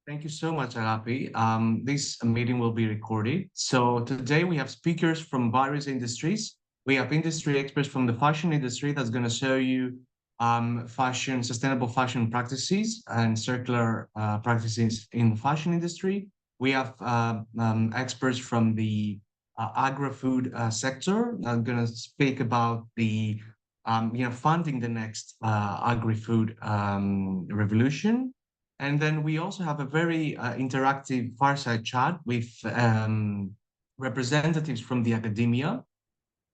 Thank you so much, Agapi. This meeting will be recorded. So today we have speakers from various industries. We have industry experts from the fashion industry that's going to show you sustainable fashion practices and circular practices in the fashion industry. We have experts from the agri-food sector that are going to speak about the funding the next agri-food revolution. And then we also have a very interactive fireside chat with representatives from the academia.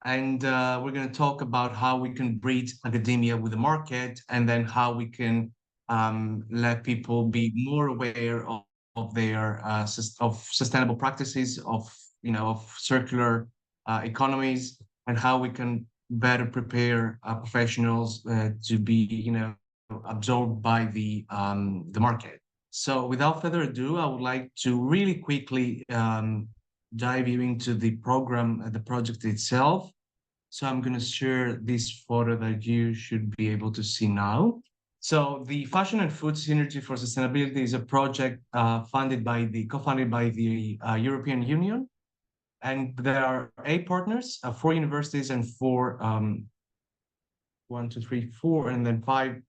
And we're going to talk about how we can bridge academia with the market, and then how we can let people be more aware of their of sustainable practices, of circular economies, and how we can better prepare professionals to be, absorbed by the market. So without further ado, I would like to really quickly dive you into the program, the project itself. So I'm going to share this photo that you should be able to see now. So the Fashion and Food Synergy for Sustainability is a project co-funded by the European Union, and there are 8 partners, 4 universities, and one, two, three, four, and then five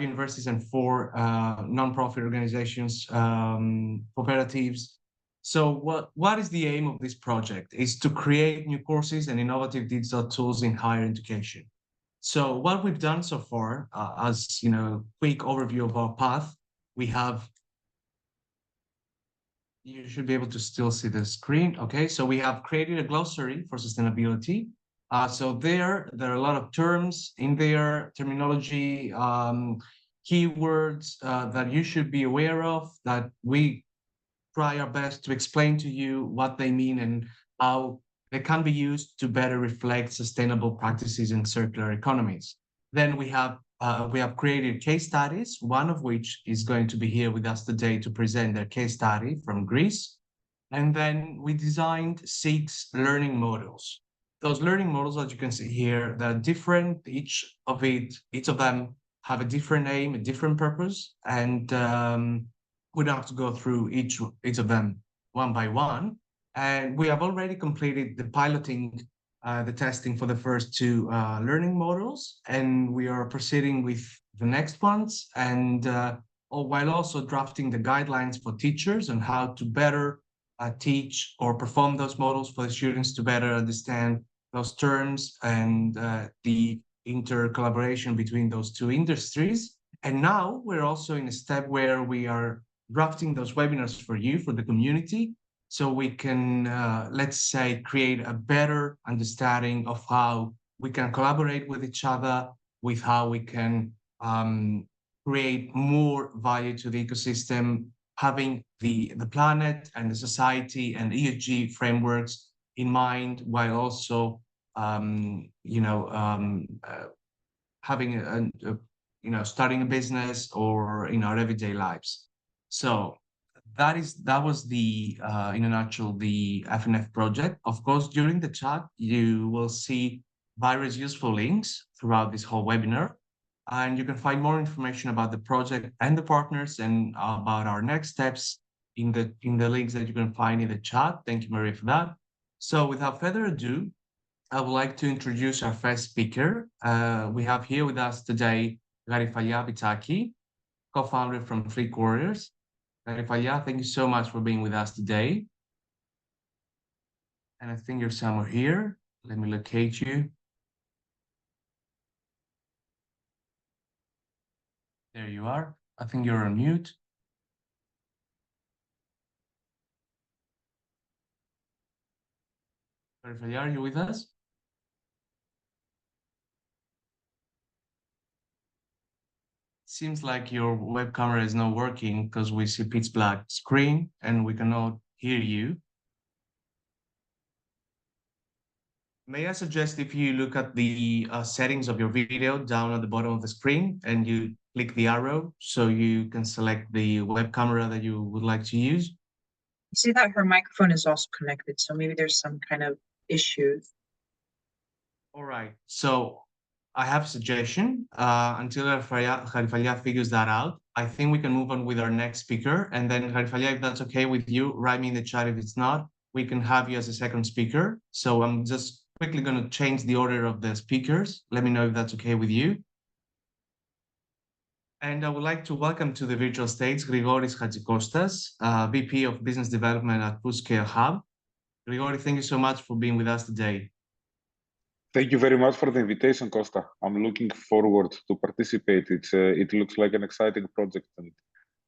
universities and four nonprofit organizations, cooperatives. So what is the aim of this project? Is to create new courses and innovative digital tools in higher education. So what we've done so far, as quick overview of our path, we have. You should be able to still see the screen. Okay, so we have created a glossary for sustainability. So there are a lot of terms in there, terminology, keywords that you should be aware of, that we try our best to explain to you what they mean and how they can be used to better reflect sustainable practices in circular economies. Then we have created case studies, one of which is going to be here with us today to present their case study from Greece. And then we designed 6 learning models. Those learning models, as you can see here, they're different. Each of them have a different aim, a different purpose, and we don't have to go through each of them one by one. And we have already completed the piloting, the testing for the first 2 learning models, and we are proceeding with the next ones, and while also drafting the guidelines for teachers on how to better teach or perform those models for the students to better understand those terms and the inter-collaboration between those 2 industries. And now we're also in a step where we are drafting those webinars for you, for the community, so we can, let's say, create a better understanding of how we can collaborate with each other, with how we can create more value to the ecosystem, having the planet and the society and ESG frameworks in mind, while also, having starting a business or in our everyday lives. So that was the in a nutshell the FNF project. Of course, during the chat you will see various useful links throughout this whole webinar, and you can find more information about the project and the partners and about our next steps in the links that you can find in the chat. Thank you, Maria, for that. So without further ado, I would like to introduce our first speaker. We have here with us today Garifalya Bitaki, co-founder from Three Quarters. Garifalya, thank you so much for being with us today. And I think you're somewhere here. Let me locate you. There you are. I think you're on mute. Garifalya, are you with us? Seems like your web camera is not working because we see pitch black screen and we cannot hear you. May I suggest if you look at the settings of your video down at the bottom of the screen and you click the arrow so you can select the web camera that you would like to use. You see that her microphone is also connected, so maybe there's some kind of issues. All right. So I have a suggestion. Until Khalifallah figures that out, I think we can move on with our next speaker. And then, Harifalia, if that's okay with you, write me in the chat if it's not. We can have you as a second speaker. So I'm just quickly going to change the order of the speakers. Let me know if that's okay with you. And I would like to welcome to the virtual stage Grigoris Hatsikostas, VP of Business Development at Foodscale Hub. Grigori, thank you so much for being with us today. Thank you very much for the invitation, Costa. I'm looking forward to participate. It looks like an exciting project, and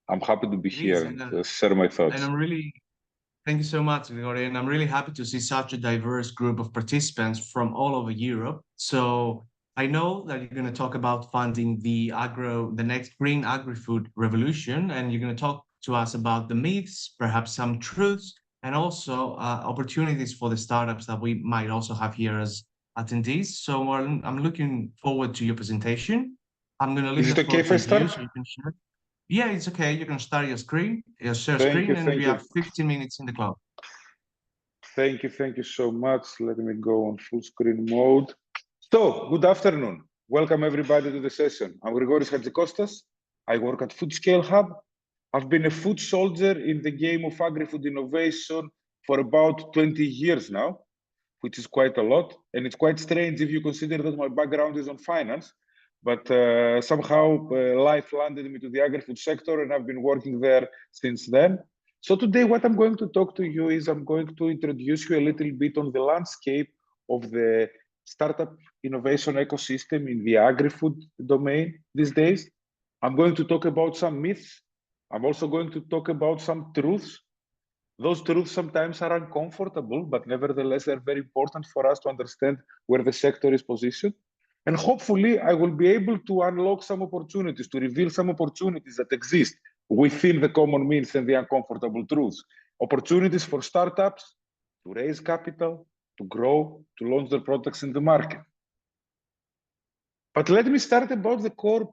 I'm happy to be here and share my thoughts. And thank you so much, Grigori. And I'm really happy to see such a diverse group of participants from all over Europe. So I know that you're going to talk about funding the next green agri-food revolution, and you're going to talk to us about the myths, perhaps some truths, and also opportunities for the startups that we might also have here as attendees. So I'm looking forward to your presentation. I'm going to leave the floor to you so you can share. Yeah, it's okay. You can start your share screen, and we have 15 minutes in the clock. Thank you so much. Let me go on full screen mode. So, good afternoon. Welcome everybody to the session. I'm Grigoris Hatsikostas. I work at Foodscale Hub. I've been a food soldier in the game of agri-food innovation for about 20 years now, which is quite a lot. And it's quite strange if you consider that my background is on finance, but somehow life landed me to the agri-food sector, and I've been working there since then. So today what I'm going to talk to you is I'm going to introduce you a little bit on the landscape of the startup innovation ecosystem in the agri-food domain these days. I'm going to talk about some myths. I'm also going to talk about some truths. Those truths sometimes are uncomfortable, but nevertheless, they're very important for us to understand where the sector is positioned. And hopefully, I will be able to unlock some opportunities, to reveal some opportunities that exist within the common myths and the uncomfortable truths. Opportunities for startups to raise capital, to grow, to launch their products in the market. But let me start about the core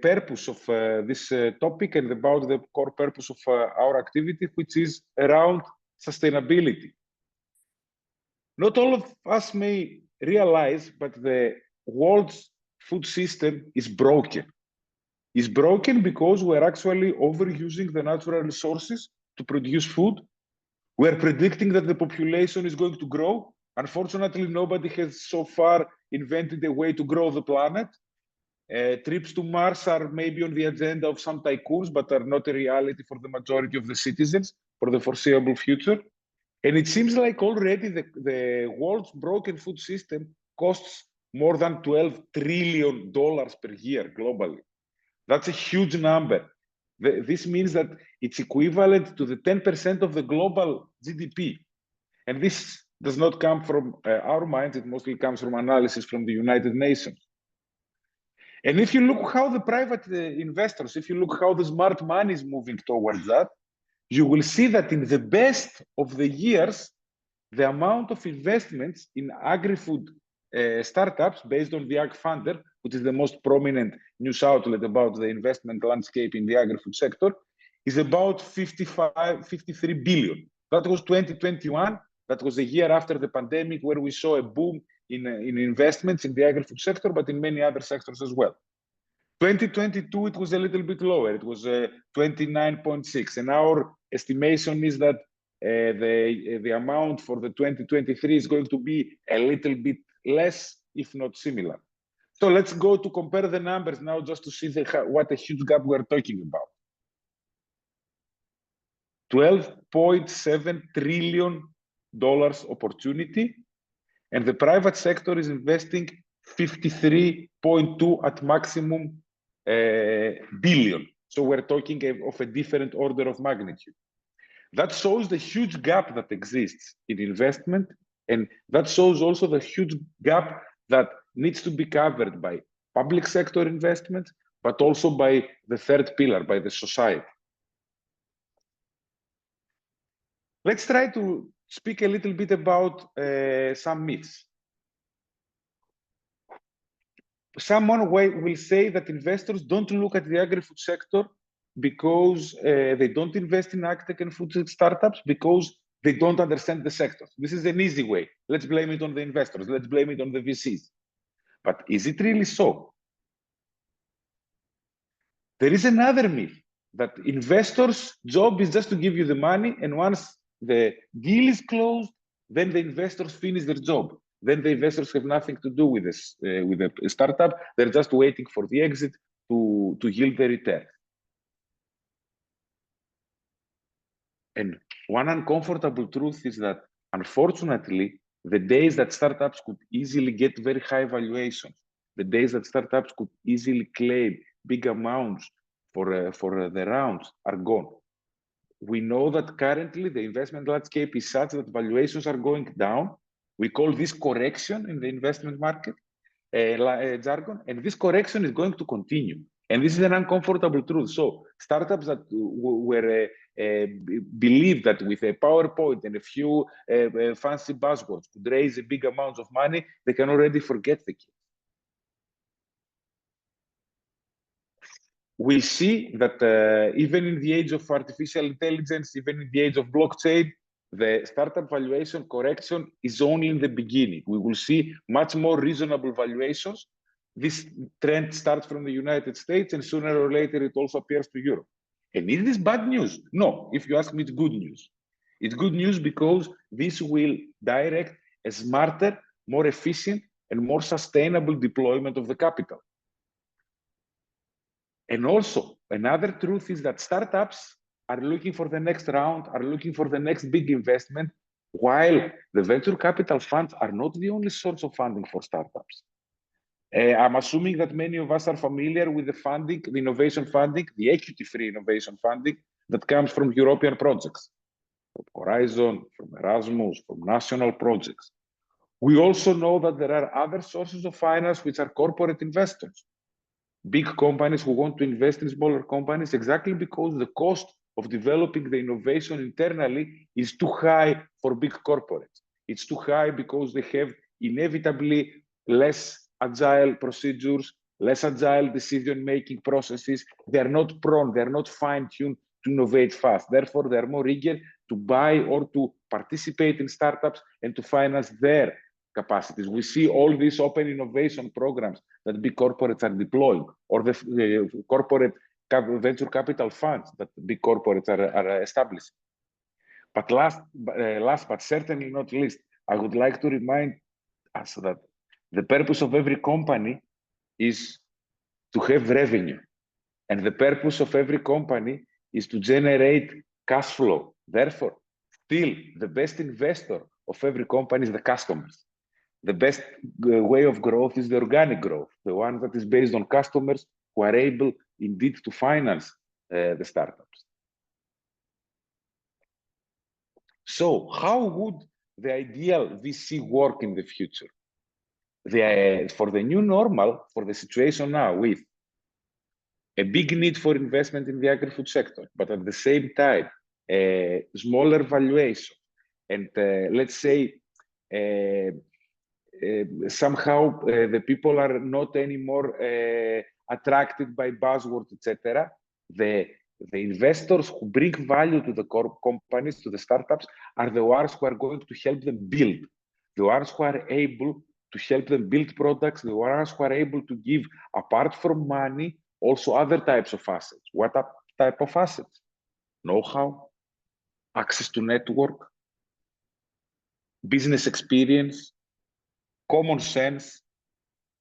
purpose of this topic and about the core purpose of our activity, which is around sustainability. Not all of us may realize, but the world's food system is broken. It's broken because we're actually overusing the natural resources to produce food. We're predicting that the population is going to grow. Unfortunately, nobody has so far invented a way to grow the planet. Trips to Mars are maybe on the agenda of some tycoons, but are not a reality for the majority of the citizens for the foreseeable future. And it seems like already the world's broken food system costs more than $12 trillion per year globally. That's a huge number. This means that it's equivalent to the 10% of the global GDP. And this does not come from our minds, it mostly comes from analysis from the United Nations. And if you look how the private investors, if you look how the smart money is moving towards that, you will see that in the best of the years, the amount of investments in agri-food startups based on the Ag Funder, which is the most prominent news outlet about the investment landscape in the agri-food sector, is about 53 billion. That was 2021. That was a year after the pandemic where we saw a boom in investments in the agri-food sector, but in many other sectors as well. 2022, it was a little bit lower. It was 29.6. And our estimation is that the amount for the 2023 is going to be a little bit less, if not similar. So let's go to compare the numbers now just to see what a huge gap we're talking about. $12.7 trillion opportunity, and the private sector is investing 53.2 at maximum billion. So we're talking of a different order of magnitude. That shows the huge gap that exists in investment, and that shows also the huge gap that needs to be covered by public sector investment, but also by the third pillar, by the society. Let's try to speak a little bit about some myths. Someone will say that investors don't look at the agri-food sector because they don't invest in agtech and food startups because they don't understand the sector. This is an easy way. Let's blame it on the investors. Let's blame it on the VCs. But is it really so? There is another myth that investors' job is just to give you the money, and once the deal is closed, then the investors finish their job. Then the investors have nothing to do with this, with the startup. They're just waiting for the exit to yield the return. And one uncomfortable truth is that, unfortunately, the days that startups could easily get very high valuations, the days that startups could easily claim big amounts for the rounds are gone. We know that currently the investment landscape is such that valuations are going down. We call this correction in the investment market jargon, and this correction is going to continue. And this is an uncomfortable truth. So startups that were believe that with a PowerPoint and a few fancy buzzwords could raise a big amounts of money, they can already forget the case. We see that even in the age of artificial intelligence, even in the age of blockchain, the startup valuation correction is only in the beginning. We will see much more reasonable valuations. This trend starts from the United States, and sooner or later it also appears to Europe. And is this bad news? No, if you ask me, it's good news. It's good news because this will direct a smarter, more efficient, and more sustainable deployment of the capital. And also, another truth is that startups are looking for the next round, are looking for the next big investment, while the venture capital funds are not the only source of funding for startups. I'm assuming that many of us are familiar with the funding, the innovation funding, the equity-free innovation funding that comes from European projects, from Horizon, from Erasmus, from national projects. We also know that there are other sources of finance which are corporate investors, big companies who want to invest in smaller companies exactly because the cost of developing the innovation internally is too high for big corporates. It's too high because they have inevitably less agile procedures, less agile decision-making processes. They're not prone, they're not fine-tuned to innovate fast. Therefore, they're more eager to buy or to participate in startups and to finance their capacities. We see all these open innovation programs that big corporates are deploying, or the corporate venture capital funds that big corporates are establishing. But last but certainly not least, I would like to remind us that the purpose of every company is to have revenue. And the purpose of every company is to generate cash flow. Therefore, still, the best investor of every company is the customers. The best way of growth is the organic growth, the one that is based on customers who are able indeed to finance the startups. So how would the ideal VC work in the future? For the new normal, for the situation now with a big need for investment in the agri-food sector, but at the same time, a smaller valuation, and let's say somehow the people are not anymore attracted by buzzwords, etc. The investors who bring value to the companies, to the startups, are the ones who are going to help them build, the ones who are able to help them build products, the ones who are able to give, apart from money, also other types of assets. What type of assets? Know-how, access to network, business experience, common sense,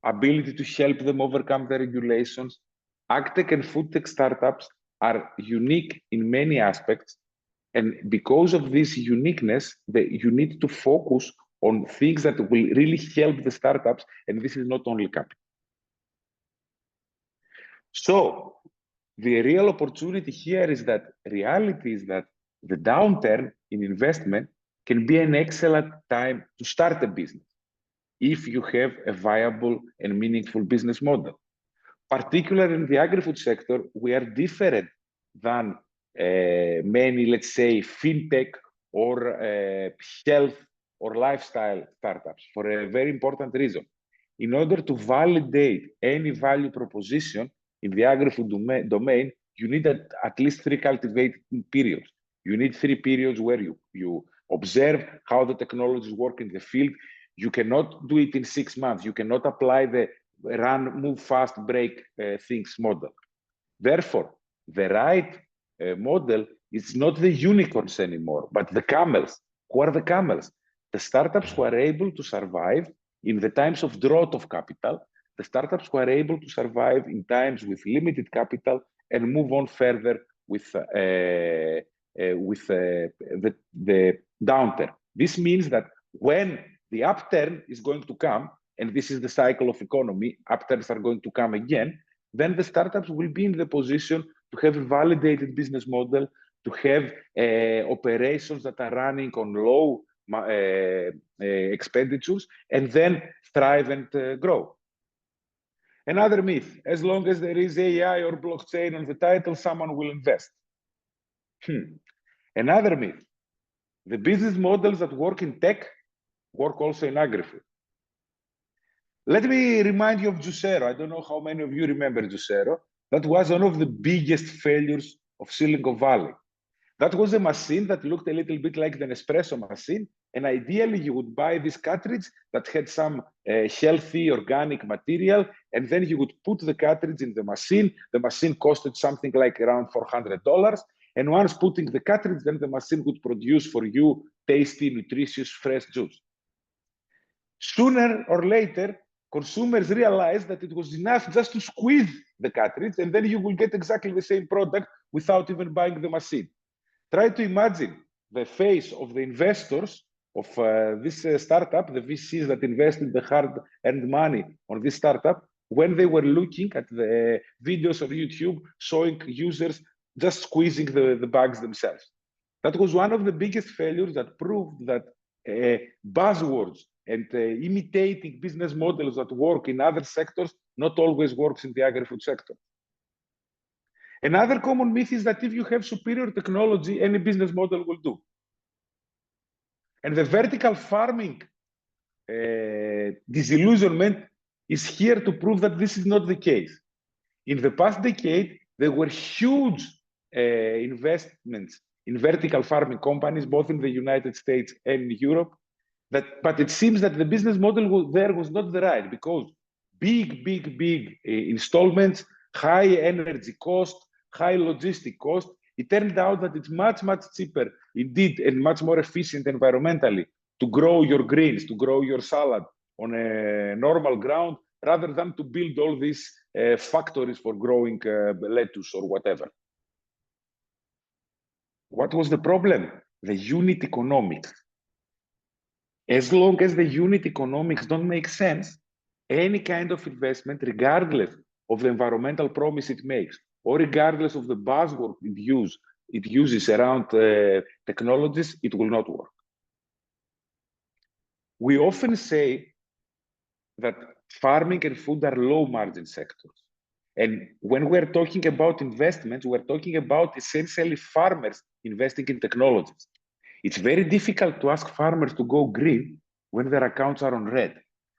ability to help them overcome the regulations. Agtech and foodtech startups are unique in many aspects. And because of this uniqueness, you need to focus on things that will really help the startups. And this is not only capital. So the real opportunity here is that reality is that the downturn in investment can be an excellent time to start a business if you have a viable and meaningful business model. Particularly in the agri-food sector, we are different than many, let's say, fintech or health or lifestyle startups for a very important reason. In order to validate any value proposition in the agri-food domain, you need at least 3 cultivating periods. You need 3 periods where you observe how the technologies work in the field. You cannot do it in 6 months. You cannot apply the run, move fast, break things model. Therefore, the right model is not the unicorns anymore, but the camels. Who are the camels? The startups who are able to survive in the times of drought of capital, the startups who are able to survive in times with limited capital and move on further with the downturn. This means that when the upturn is going to come, and this is the cycle of economy, upturns are going to come again, then the startups will be in the position to have a validated business model, to have operations that are running on low expenditures, and then thrive and grow. Another myth, as long as there is AI or blockchain on the title, someone will invest. Another myth, the business models that work in tech work also in agri-food. Let me remind you of Juicero. I don't know how many of you remember Juicero. That was one of the biggest failures of Silicon Valley. That was a machine that looked a little bit like the Nespresso machine. And ideally, you would buy this cartridge that had some healthy organic material, and then you would put the cartridge in the machine. The machine costed something like around $400. And once putting the cartridge, then the machine would produce for you tasty, nutritious, fresh juice. Sooner or later, consumers realized that it was enough just to squeeze the cartridge, and then you will get exactly the same product without even buying the machine. Try to imagine the face of the investors of this startup, the VCs that invested the hard-earned money on this startup, when they were looking at the videos on YouTube showing users just squeezing the bags themselves. That was one of the biggest failures that proved that buzzwords and imitating business models that work in other sectors not always works in the agri-food sector. Another common myth is that if you have superior technology, any business model will do. And the vertical farming disillusionment is here to prove that this is not the case. In the past decade, there were huge investments in vertical farming companies, both in the United States and in Europe. But it seems that the business model there was not the right, because big installments, high energy cost, high logistic cost. It turned out that it's much cheaper, indeed, and much more efficient environmentally to grow your greens, to grow your salad on a normal ground, rather than to build all these factories for growing lettuce or whatever. What was the problem? The unit economics. As long as the unit economics don't make sense, any kind of investment, regardless of the environmental promise it makes, or regardless of the buzzword it uses around technologies, it will not work. We often say that farming and food are low margin sectors. And when we're talking about investments, we're talking about essentially farmers investing in technologies. It's very difficult to ask farmers to go green when their accounts are on red.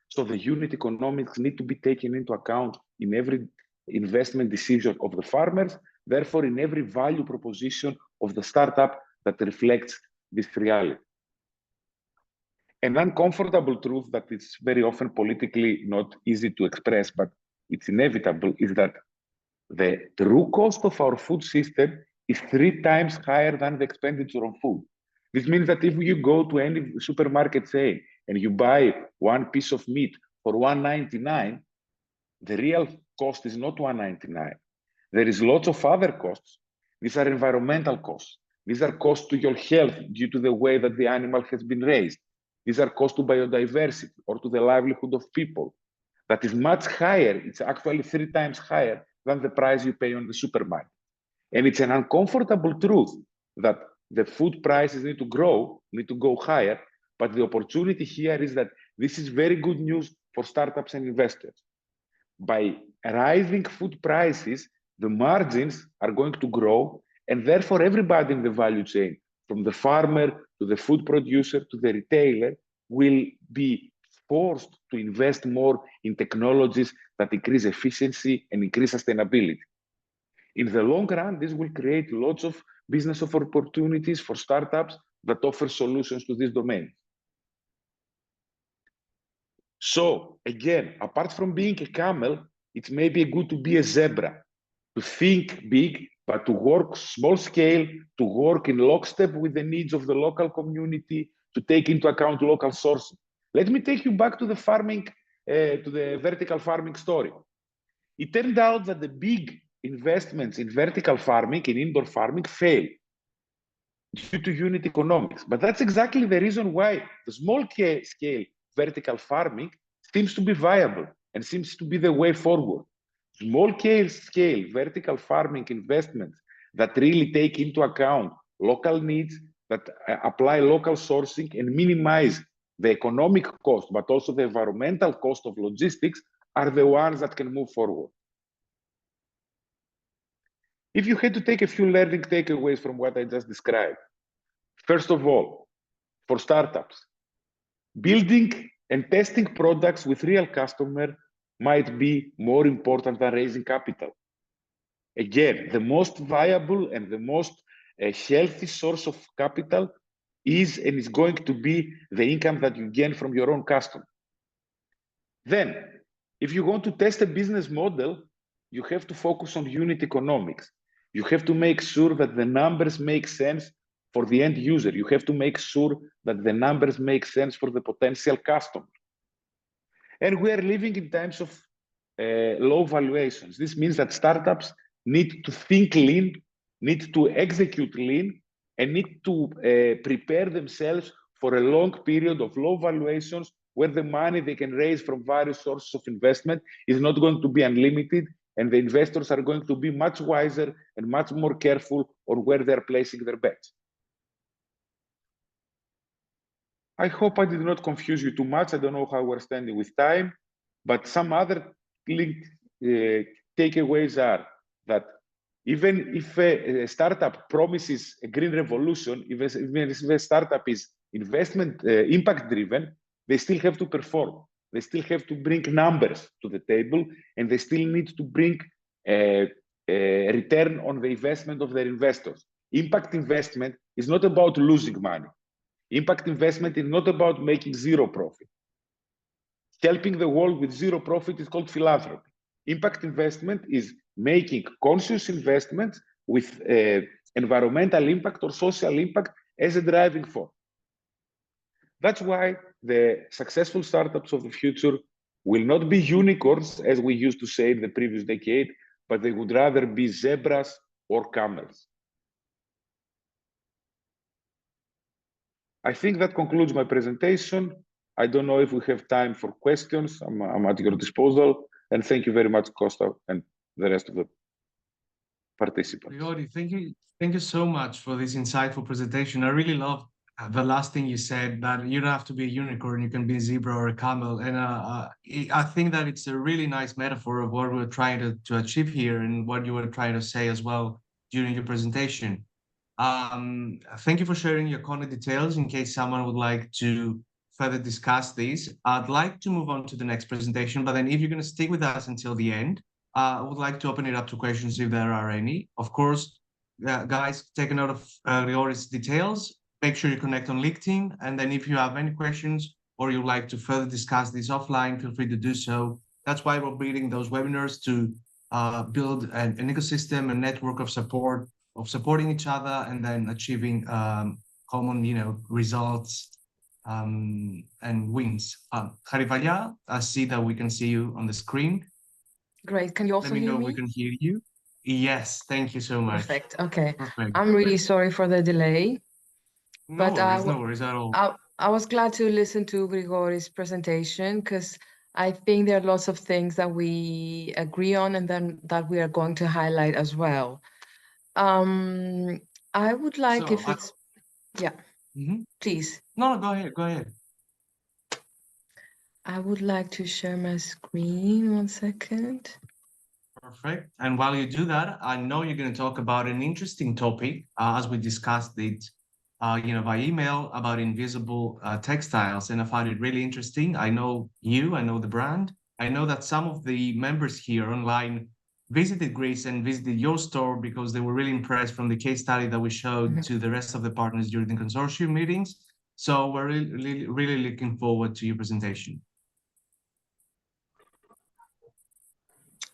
So the unit economics need to be taken into account in every investment decision of the farmers, therefore in every value proposition of the startup that reflects this reality. An uncomfortable truth that is very often politically not easy to express, but it's inevitable, is that the true cost of our food system is 3 times higher than the expenditure on food. This means that if you go to any supermarket chain and you buy one piece of meat for $1.99, the real cost is not $1.99. There is lots of other costs. These are environmental costs. These are costs to your health due to the way that the animal has been raised. These are costs to biodiversity or to the livelihood of people. That is much higher. It's actually 3 times higher than the price you pay on the supermarket. And it's an uncomfortable truth that the food prices need to grow, need to go higher. But the opportunity here is that this is very good news for startups and investors. By rising food prices, the margins are going to grow, and therefore everybody in the value chain, from the farmer to the food producer to the retailer, will be forced to invest more in technologies that increase efficiency and increase sustainability. In the long run, this will create lots of business opportunities for startups that offer solutions to this domain. So again, apart from being a camel, it may be good to be a zebra, to think big, but to work small scale, to work in lockstep with the needs of the local community, to take into account local sources. Let me take you back to the farming, to the vertical farming story. It turned out that the big investments in vertical farming, in indoor farming, failed due to unit economics. But that's exactly the reason why the small scale vertical farming seems to be viable and seems to be the way forward. Small scale vertical farming investments that really take into account local needs, that apply local sourcing and minimize the economic cost, but also the environmental cost of logistics, are the ones that can move forward. If you had to take a few learning takeaways from what I just described, first of all, for startups, building and testing products with real customers might be more important than raising capital. Again, the most viable and the most healthy source of capital is and is going to be the income that you gain from your own customer. Then, if you want to test a business model, you have to focus on unit economics. You have to make sure that the numbers make sense for the end user. You have to make sure that the numbers make sense for the potential customer. And we are living in times of low valuations. This means that startups need to think lean, need to execute lean, and need to prepare themselves for a long period of low valuations where the money they can raise from various sources of investment is not going to be unlimited, and the investors are going to be much wiser and much more careful on where they're placing their bets. I hope I did not confuse you too much. I don't know how we're standing with time, but some other takeaways are that even if a startup promises a green revolution, even if a startup is investment impact driven, they still have to perform. They still have to bring numbers to the table, and they still need to bring a return on the investment of their investors. Impact investment is not about losing money. Impact investment is not about making zero profit. Helping the world with zero profit is called philanthropy. Impact investment is making conscious investments with environmental impact or social impact as a driving force. That's why the successful startups of the future will not be unicorns, as we used to say in the previous decade, but they would rather be zebras or camels. I think that concludes my presentation. I don't know if we have time for questions. I'm at your disposal. And thank you very much, Costa, and the rest of the participants. Grigori, thank you so much for this insightful presentation. I really love the last thing you said, that you don't have to be a unicorn, you can be a zebra or a camel. And I think that it's a really nice metaphor of what we're trying to achieve here and what you were trying to say as well during your presentation. Thank you for sharing your content details. In case someone would like to further discuss these, I'd like to move on to the next presentation, but then if you're going to stick with us until the end, I would like to open it up to questions if there are any. Of course, guys, take a note of Grigori's details. Make sure you connect on LinkedIn, and then if you have any questions or you'd like to further discuss this offline, feel free to do so. That's why we're building those webinars, to build an ecosystem, a network of support, of supporting each other, and then achieving common, results and wins. Harivalya, I see that we can see you on the screen. Great. Can you also hear me? Let me know we can hear you. Yes, thank you so much. Perfect. Okay. Perfect. I'm really sorry for the delay. No worries at all. I was glad to listen to Grigori's presentation, because I think there are lots of things that we agree on and then that we are going to highlight as well. I would like, please. No, go ahead. I would like to share my screen. 1 second. Perfect. And while you do that, I know you're going to talk about an interesting topic, as we discussed it, by email, about invisible textiles, and I found it really interesting. I know the brand. I know that some of the members here online visited Greece and visited your store because they were really impressed from the case study that we showed to the rest of the partners during the consortium meetings. So we're really looking forward to your presentation.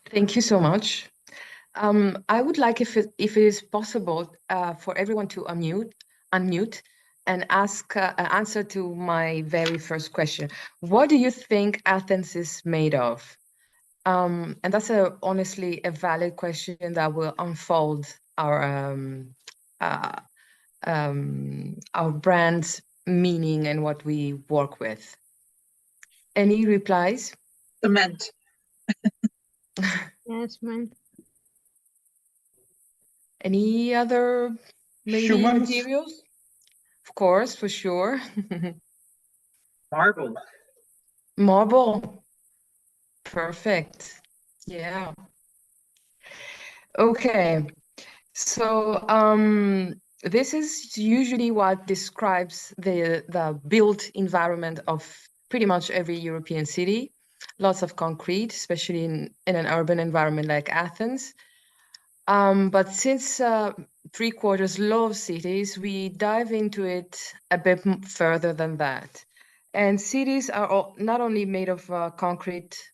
Thank you so much. I would like, if it is possible, for everyone to unmute and answer to my very first question. What do you think Athens is made of? And that's honestly a valid question that will unfold our brand's meaning and what we work with. Any replies? Cement. Yes, man. Any other maybe Humans? materials? Of course, for sure. Marble. Marble. Perfect. Yeah. Okay. So this is usually what describes the built environment of pretty much every European city. Lots of concrete, especially in an urban environment like Athens. But since 3/4 love cities, we dive into it a bit further than that. And cities are not only made of concrete,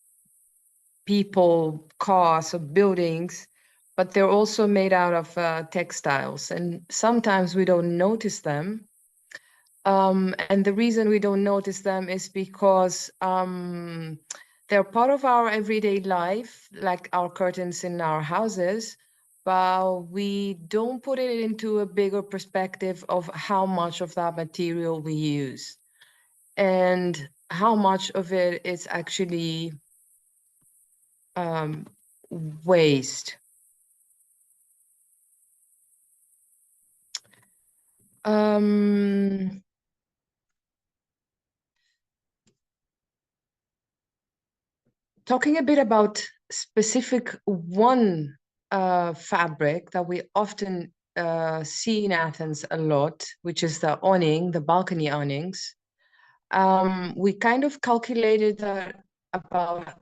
people, cars, or buildings, but they're also made out of textiles. And sometimes we don't notice them. And the reason we don't notice them is because they're part of our everyday life, like our curtains in our houses, but we don't put it into a bigger perspective of how much of that material we use and how much of it is actually waste. Talking a bit about specific one fabric that we often see in Athens a lot, which is the awning, the balcony awnings. We kind of calculated that about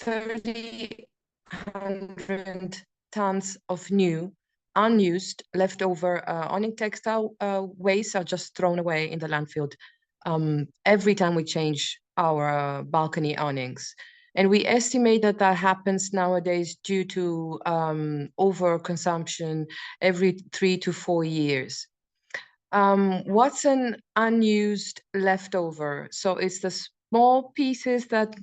3,100 tons of new, unused, leftover awning textile waste are just thrown away in the landfill every time we change our balcony awnings. And we estimate that that happens nowadays due to overconsumption every 3 to 4 years. What's an unused leftover? So it's the small pieces that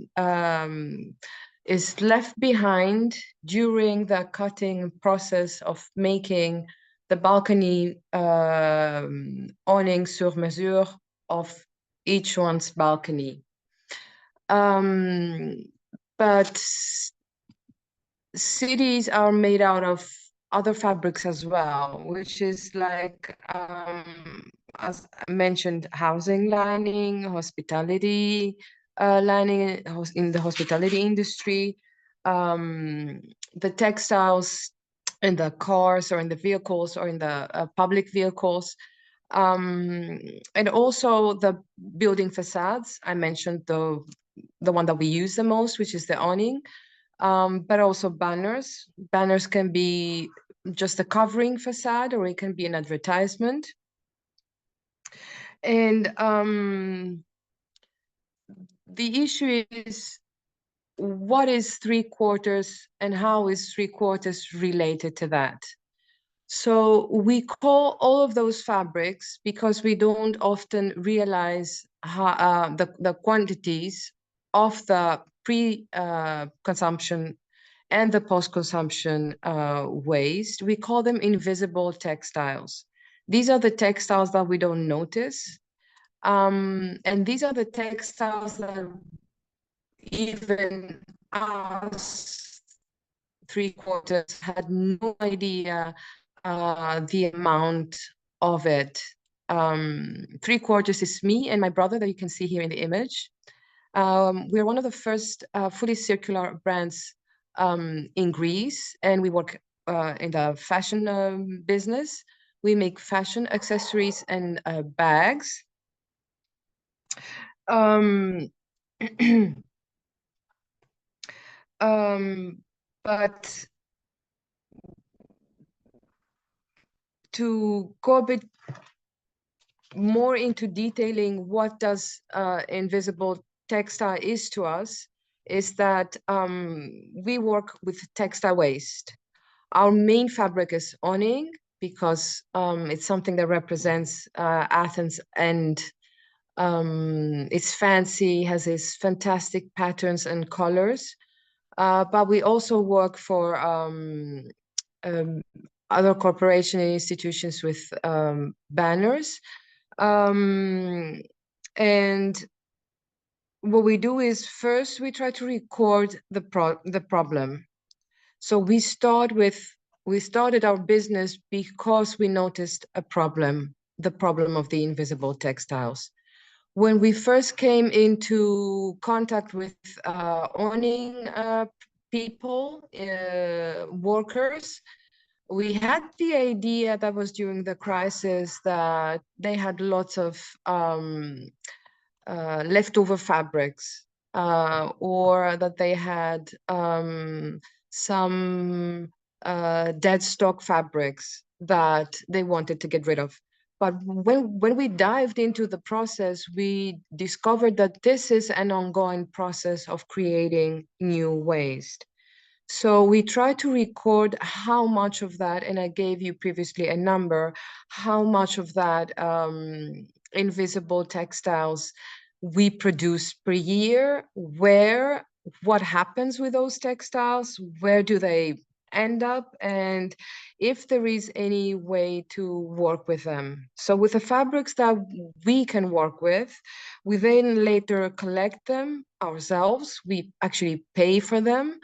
is left behind during the cutting process of making the balcony awning sur mesure of each one's balcony. But cities are made out of other fabrics as well, which is like, as I mentioned, housing lining, hospitality lining in the hospitality industry, the textiles in the cars or in the vehicles or in the public vehicles, and also the building facades. I mentioned the one that we use the most, which is the awning. But also banners. Banners can be just a covering facade, or it can be an advertisement. And the issue is, what is 3/4 and how is 3/4 related to that? So we call all of those fabrics because we don't often realize how, the quantities of the pre-consumption and the post-consumption waste. We call them invisible textiles. These are the textiles that we don't notice. And these are the textiles that even us 3/4 had no idea the amount of it. 3/4 is me and my brother that you can see here in the image. We're one of the first fully circular brands in Greece, and we work in the fashion business. We make fashion accessories and bags. But to go a bit more into detailing what does invisible textile is to us, is that we work with textile waste. Our main fabric is awning because it's something that represents Athens, and it's fancy, has these fantastic patterns and colors. But we also work for other corporation and institutions with banners. And what we do is first we try to record the problem. So we started our business because we noticed a problem, the problem of the invisible textiles. When we first came into contact with awning people, workers, we had the idea, that was during the crisis, that they had lots of leftover fabrics, or that they had some dead stock fabrics that they wanted to get rid of. But when we dived into the process, we discovered that this is an ongoing process of creating new waste. So we try to record how much of that, and I gave you previously a number, how much of that invisible textiles we produce per year, what happens with those textiles, where do they end up, and if there is any way to work with them. So with the fabrics that we can work with, we then later collect them ourselves. We actually pay for them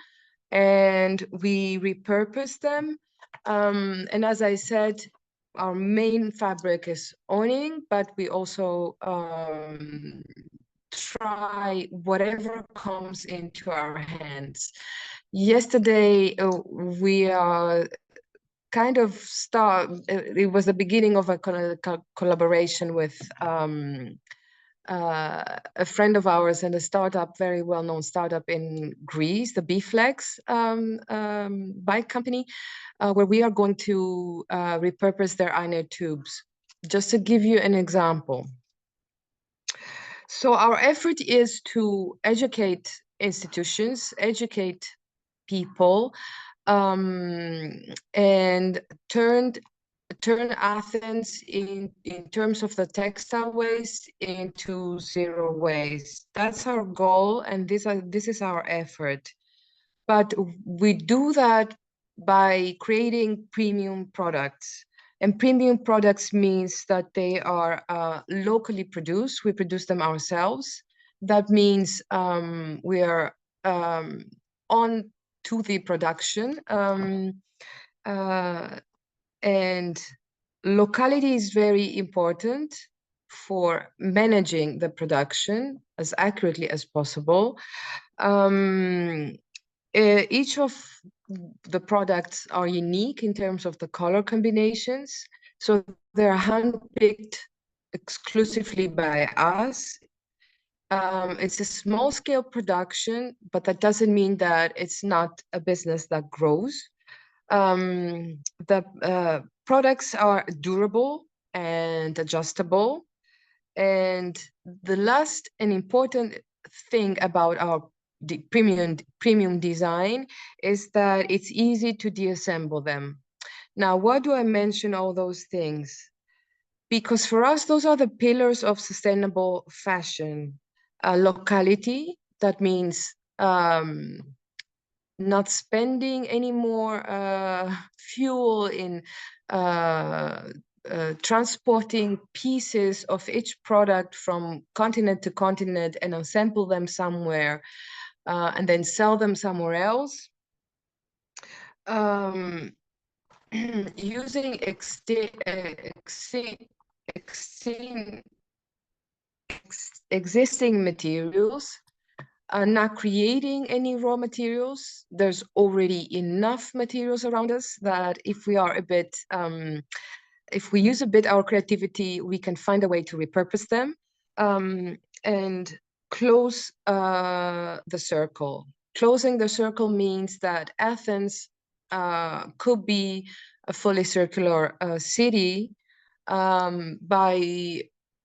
and we repurpose them. And as I said, our main fabric is awning, but we also try whatever comes into our hands. Yesterday, we kind of it was the beginning of a collaboration with a friend of ours and a startup, very well-known startup in Greece, the Bflex bike company, where we are going to repurpose their inner tubes. Just to give you an example. So our effort is to educate institutions, educate people, and turn Athens in terms of the textile waste into zero waste. That's our goal, and this is our effort. But we do that by creating premium products. And premium products means that they are locally produced. We produce them ourselves. That means we are on to the production. And locality is very important for managing the production as accurately as possible. Each of the products are unique in terms of the color combinations. So they're handpicked exclusively by us. It's a small scale production, but that doesn't mean that it's not a business that grows. The products are durable and adjustable. And the last and important thing about our premium design is that it's easy to deassemble them. Now, why do I mention all those things? Because for us, those are the pillars of sustainable fashion. Locality, that means not spending any more fuel in transporting pieces of each product from continent to continent and assemble them somewhere and then sell them somewhere else. Using existing materials, not creating any raw materials. There's already enough materials around us that if we are a bit, if we use a bit our creativity, we can find a way to repurpose them and close the circle. Closing the circle means that Athens could be a fully circular city by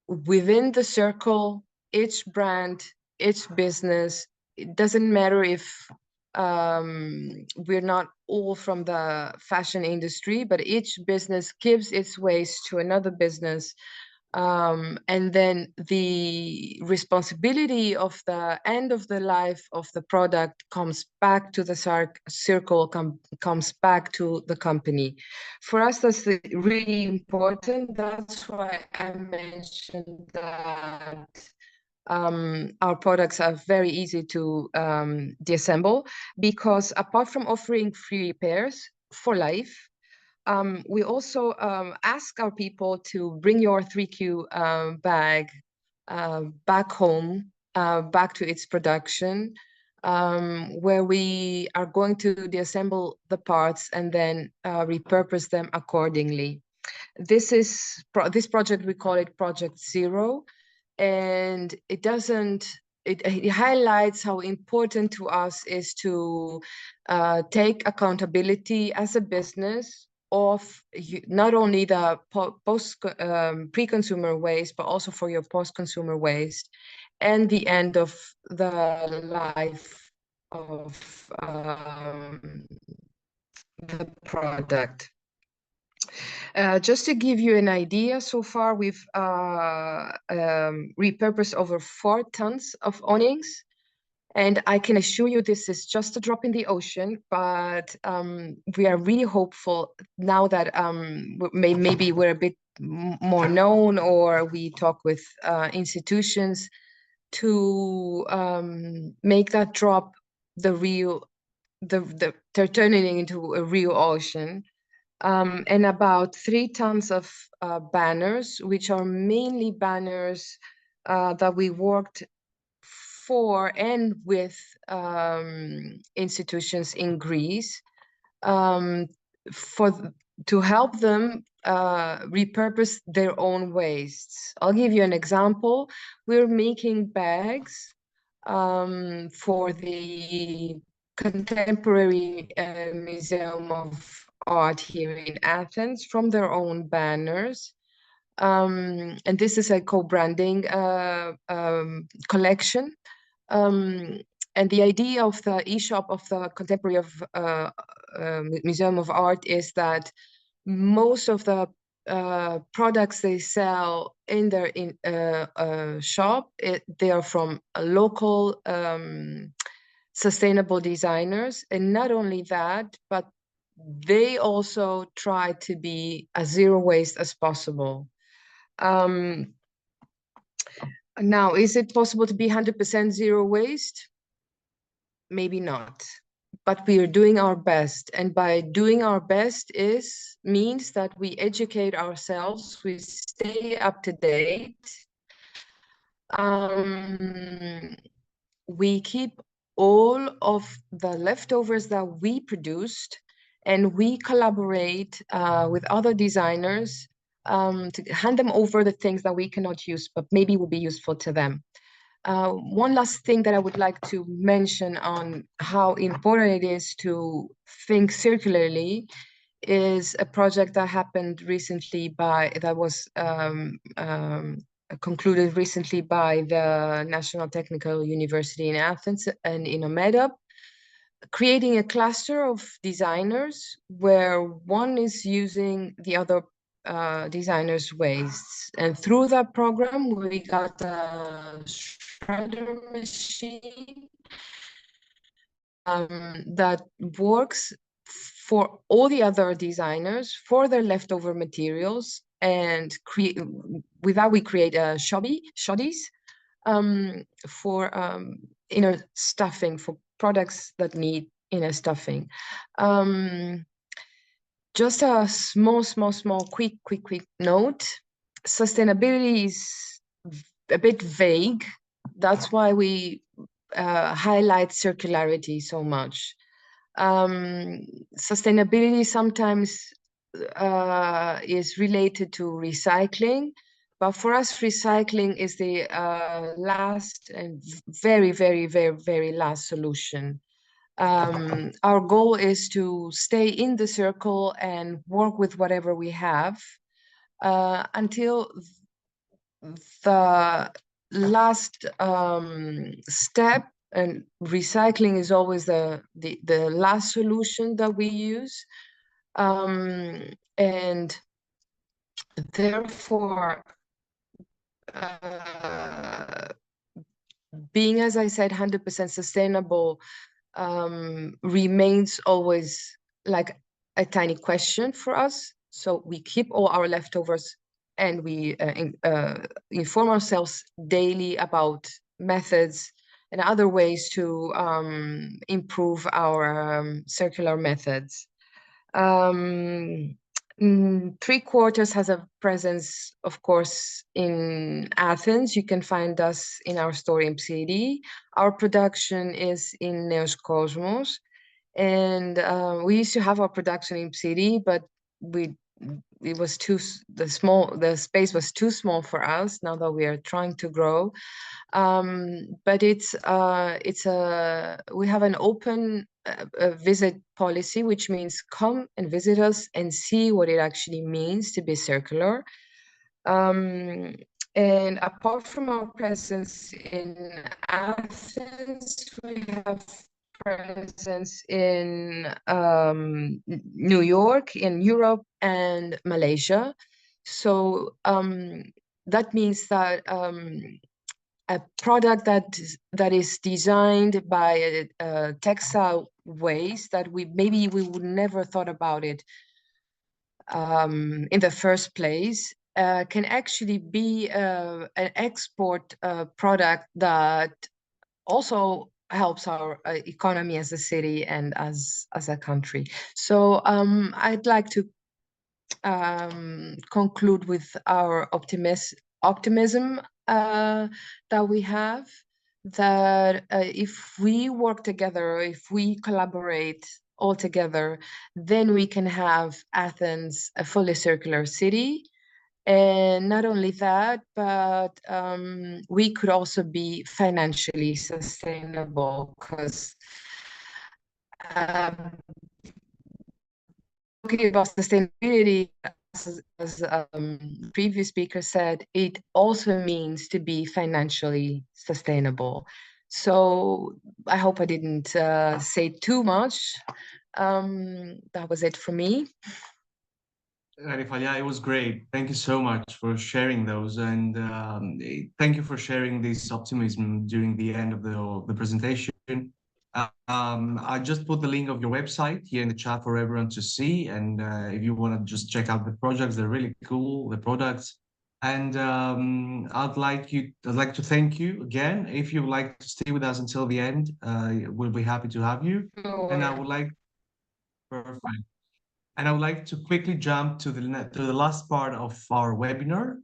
within the circle, each brand, each business, it doesn't matter if We're not all from the fashion industry, but each business gives its waste to another business. And then the responsibility of the end of the life of the product comes back to the circle, comes back to the company. For us, that's really important. That's why I mentioned that our products are very easy to deassemble, because apart from offering free repairs for life, we also ask our people to bring your 3Q bag back home, back to its production, where we are going to deassemble the parts and then repurpose them accordingly. This project, we call it Project Zero, and it highlights how important to us is to take accountability as a business of not only the pre-consumer waste, but also for your post-consumer waste and the end of the life of the product. Just to give you an idea, so far we've repurposed over 4 tons of awnings. And I can assure you this is just a drop in the ocean, but we are really hopeful now that maybe we're a bit more known, or we talk with institutions to make that drop they're turning it into a real ocean. And about 3 tons of banners, which are mainly banners that we worked for and with institutions in Greece to help them repurpose their own wastes. I'll give you an example. We're making bags for the Contemporary Museum of Art here in Athens from their own banners. And this is a co-branding collection. And the idea of the e-shop of the Contemporary Museum of Art is that most of the products they sell in their shop, they are from local sustainable designers. And not only that, but they also try to be as zero waste as possible. Now, is it possible to be 100% zero waste? Maybe not, but we are doing our best. And by doing our best means that we educate ourselves, we stay up to date. We keep all of the leftovers that we produced, and we collaborate with other designers to hand them over the things that we cannot use, but maybe will be useful to them. One last thing that I would like to mention on how important it is to think circularly is a project that happened recently that was concluded recently by the National Technical University in Athens and in Omeda, creating a cluster of designers where one is using the other designers' wastes. And through that program, we got a shredder machine that works for all the other designers for their leftover materials, and with that we create shoddies for inner stuffing, for products that need inner stuffing. Just a small, quick note. Sustainability is a bit vague. That's why we highlight circularity so much. Sustainability sometimes is related to recycling, but for us, recycling is the last and very last solution. Our goal is to stay in the circle and work with whatever we have until the last step and recycling is always the last solution that we use. And therefore, being, as I said, 100% sustainable remains always like a tiny question for us. So we keep all our leftovers, and we inform ourselves daily about methods and other ways to improve our circular methods. 3/4 has a presence, of course, in Athens. You can find us in our store in Psyri. Our production is in Neos Cosmos, and we used to have our production in Psyri, but it was the space was too small for us. Now that we are trying to grow, but we have an open visit policy, which means come and visit us and see what it actually means to be circular. And apart from our presence in Athens, we have presence in New York, in Europe, and Malaysia. So that means that a product that is designed by textile waste that maybe we would never thought about it in the first place can actually be an export product that also helps our economy as a city and as a country. So I'd like to conclude with our optimism that we have, that if we work together, if we collaborate all together, then we can have Athens a fully circular city. And not only that, but we could also be financially sustainable, because talking about sustainability, as previous speaker said, it also means to be financially sustainable. So I hope I didn't say too much. That was it for me. Arifalia, it was great. Thank you so much for sharing those, and thank you for sharing this optimism during the end of the presentation. I just put the link of your website here in the chat for everyone to see, and if you want to just check out the projects, they're really cool, the products. And I'd like to thank you again. If you would like to stay with us until the end, we'll be happy to have you. Sure. And I would like, perfect. And I would like to quickly jump to the last part of our webinar.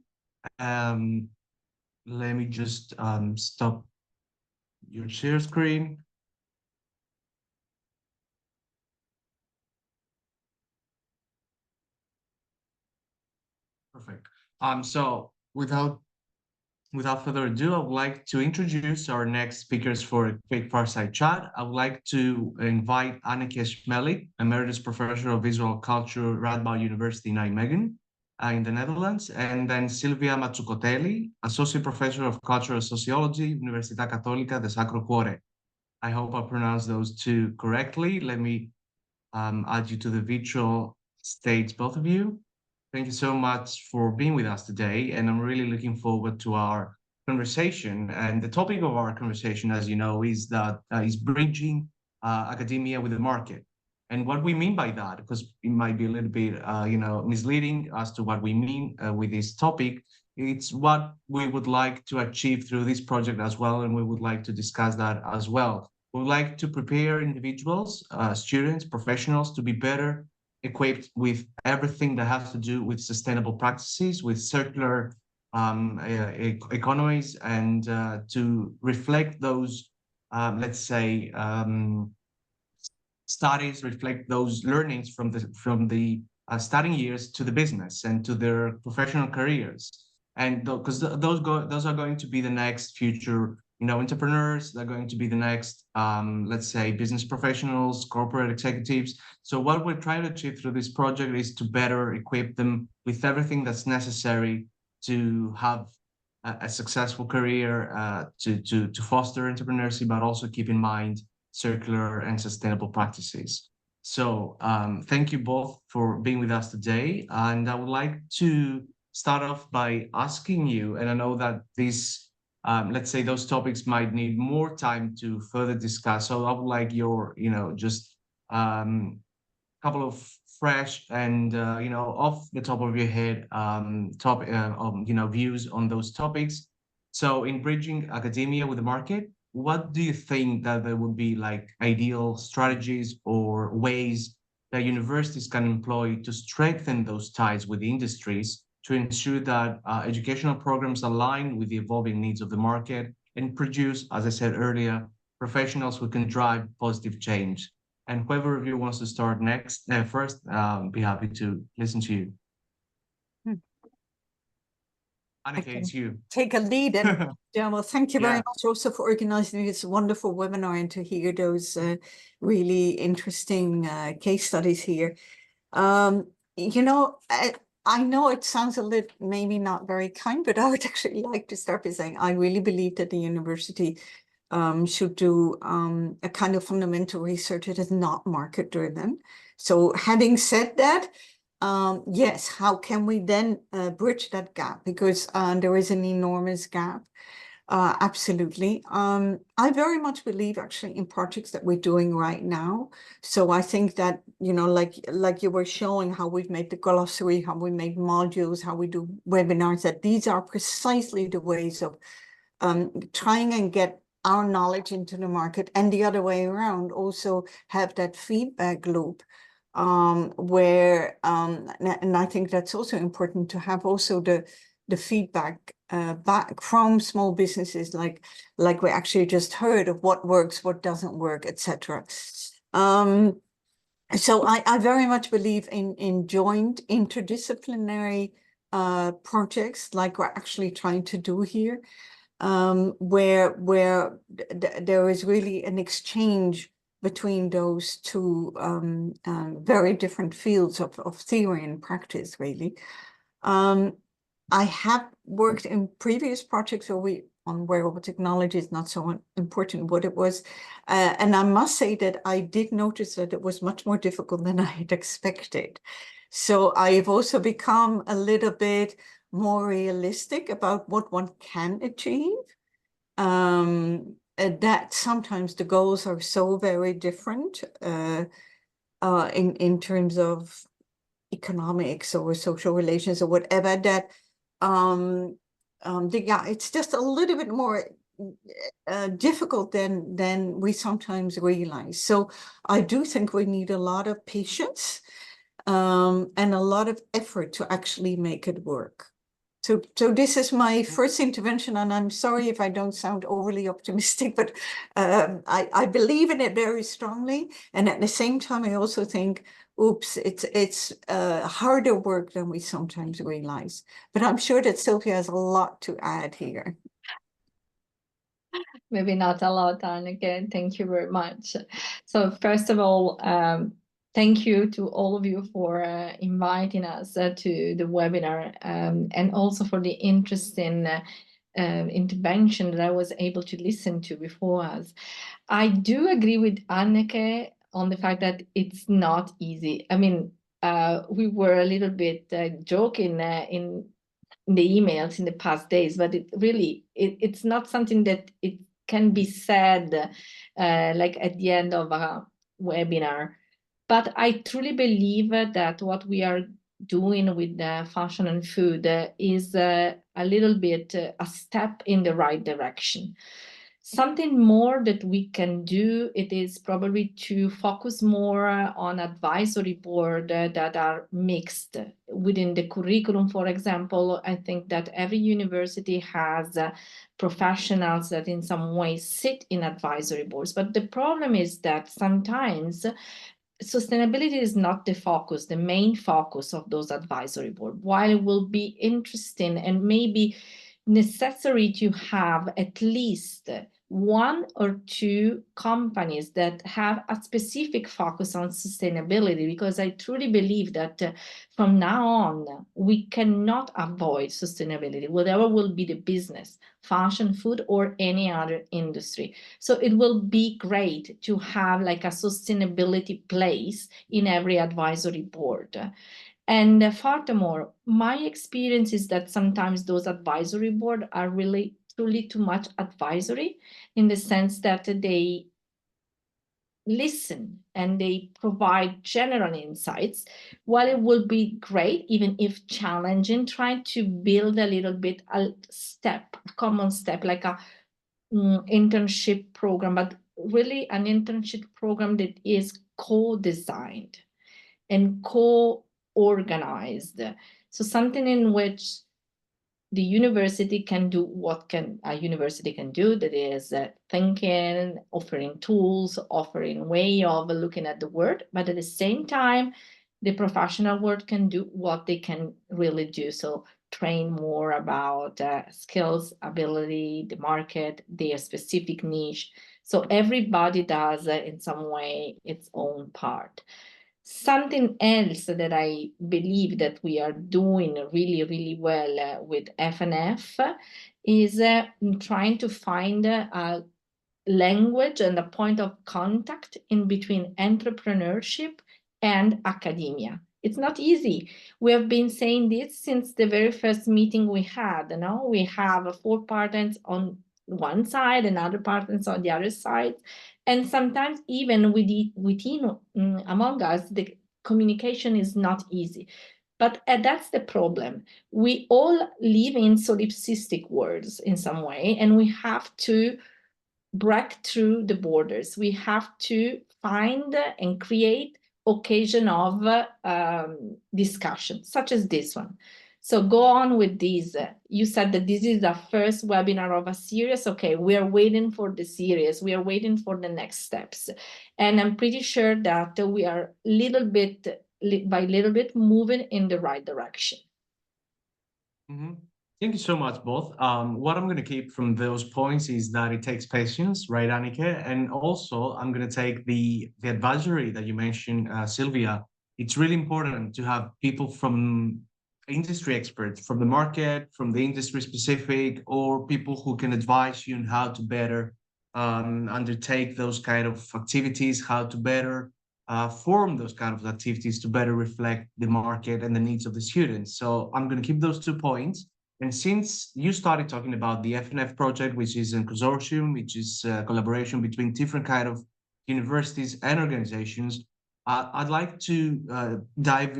Let me just stop your share screen. Perfect. So without further ado, I would like to introduce our next speakers for a quick Fireside Chat. I would like to invite Anneke Smelik, Emeritus Professor of Visual Culture, Radboud University, Nijmegen, in the Netherlands, and then Silvia Mazzucotelli, Associate Professor of Cultural Sociology, Università Cattolica del Sacro Cuore. I hope I pronounced those two correctly. Let me add you to the virtual stage, both of you. Thank you so much for being with us today, and I'm really looking forward to our conversation. And the topic of our conversation, as you know, is bridging academia with the market. And what we mean by that, because it might be a little bit, misleading as to what we mean with this topic, it's what we would like to achieve through this project as well, and we would like to discuss that as well. We would like to prepare individuals, students, professionals to be better equipped with everything that has to do with sustainable practices, with circular economies, and to reflect those, let's say, studies, reflect those learnings from the starting years to the business and to their professional careers. And because those are going to be the next future, entrepreneurs, they're going to be the next, let's say, business professionals, corporate executives. So what we're trying to achieve through this project is to better equip them with everything that's necessary to have a successful career, to foster entrepreneurship, but also keep in mind circular and sustainable practices. So thank you both for being with us today. And I would like to start off by asking you, and I know that these, let's say those topics might need more time to further discuss. So I would like your, just couple of fresh and, off the top of your head, views on those topics. So in bridging academia with the market, what do you think that there would be like ideal strategies or ways that universities can employ to strengthen those ties with the industries to ensure that educational programs align with the evolving needs of the market and produce, as I said earlier, professionals who can drive positive change? And whoever of you wants to start first, be happy to listen to you. Annika, it's you. Take a lead. And yeah, well, thank you very Yeah. much also for organizing this wonderful webinar and to hear those really interesting case studies here. I know it sounds a little maybe not very kind, but I would actually like to start by saying I really believe that the university should do a kind of fundamental research that is not market driven. So having said that, yes, how can we then bridge that gap? Because there is an enormous gap. Absolutely. I very much believe actually in projects that we're doing right now. So I think that, like you were showing how we've made the glossary, how we make modules, how we do webinars, that these are precisely the ways of trying and get our knowledge into the market, and the other way around, also have that feedback loop where, and I think that's also important to have also the feedback back from small businesses, like we actually just heard of what works, what doesn't work, etc. So I very much believe in joint interdisciplinary projects like we're actually trying to do here, where there is really an exchange between those two very different fields of theory and practice, really. I have worked in previous projects where on wearable technology is not so important what it was. And I must say that I did notice that it was much more difficult than I had expected. So I've also become a little bit more realistic about what one can achieve. That sometimes the goals are so very different in terms of economics or social relations or whatever, that it's just a little bit more difficult than we sometimes realize. So I do think we need a lot of patience and a lot of effort to actually make it work. So this is my first intervention, and I'm sorry if I don't sound overly optimistic, but I believe in it very strongly. And at the same time, I also think, oops, it's harder work than we sometimes realize. But I'm sure that Sylvia has a lot to add here. Maybe not a lot, Anneke. Thank you very much. So first of all, thank you to all of you for inviting us to the webinar, and also for the interesting intervention that I was able to listen to before us. I do agree with Anneke on the fact that it's not easy. I mean, we were a little bit joking in the emails in the past days, but it's not something that it can be said like at the end of a webinar. But I truly believe that what we are doing with fashion and food is a little bit a step in the right direction. Something more that we can do, it is probably to focus more on advisory board that are mixed within the curriculum. For example, I think that every university has professionals that in some way sit in advisory boards. But the problem is that sometimes sustainability is not the main focus of those advisory boards. While it will be interesting and maybe necessary to have at least one or two companies that have a specific focus on sustainability, because I truly believe that from now on, we cannot avoid sustainability, whatever will be the business, fashion, food, or any other industry. So it will be great to have like a sustainability place in every advisory board. And furthermore, my experience is that sometimes those advisory boards are really truly too much advisory, in the sense that they listen and they provide general insights. While it will be great, even if challenging, trying to build a little bit a common step, like a internship program, but really an internship program that is co-designed and co-organized. So something in which the university can do what a university can do, that is thinking, offering tools, offering way of looking at the world, but at the same time, the professional world can do what they can really do. So train more about skills, ability, the market, their specific niche. So everybody does in some way its own part. Something else that I believe that we are doing really, really well with FNF is trying to find a language and a point of contact in between entrepreneurship and academia. It's not easy. We have been saying this since the very first meeting we had. We have 4 partners on one side and other partners on the other side. And sometimes even within among us, the communication is not easy. But that's the problem. We all live in solipsistic worlds in some way, and we have to break through the borders. We have to find and create occasion of discussion, such as this one. So go on with these. You said that this is the first webinar of a series. Okay, we are waiting for the series. We are waiting for the next steps. And I'm pretty sure that we are little bit by little bit moving in the right direction. Mm-hmm. Thank you so much, both. What I'm going to keep from those points is that it takes patience, right, Annika? And also, I'm going to take the advisory that you mentioned, Sylvia. It's really important to have people from industry experts, from the market, from the industry specific, or people who can advise you on how to better undertake those kind of activities, how to better form those kind of activities to better reflect the market and the needs of the students. So I'm going to keep those 2 points. And since you started talking about the FNF project, which is a consortium, which is a collaboration between different kind of universities and organizations, I'd like to dive,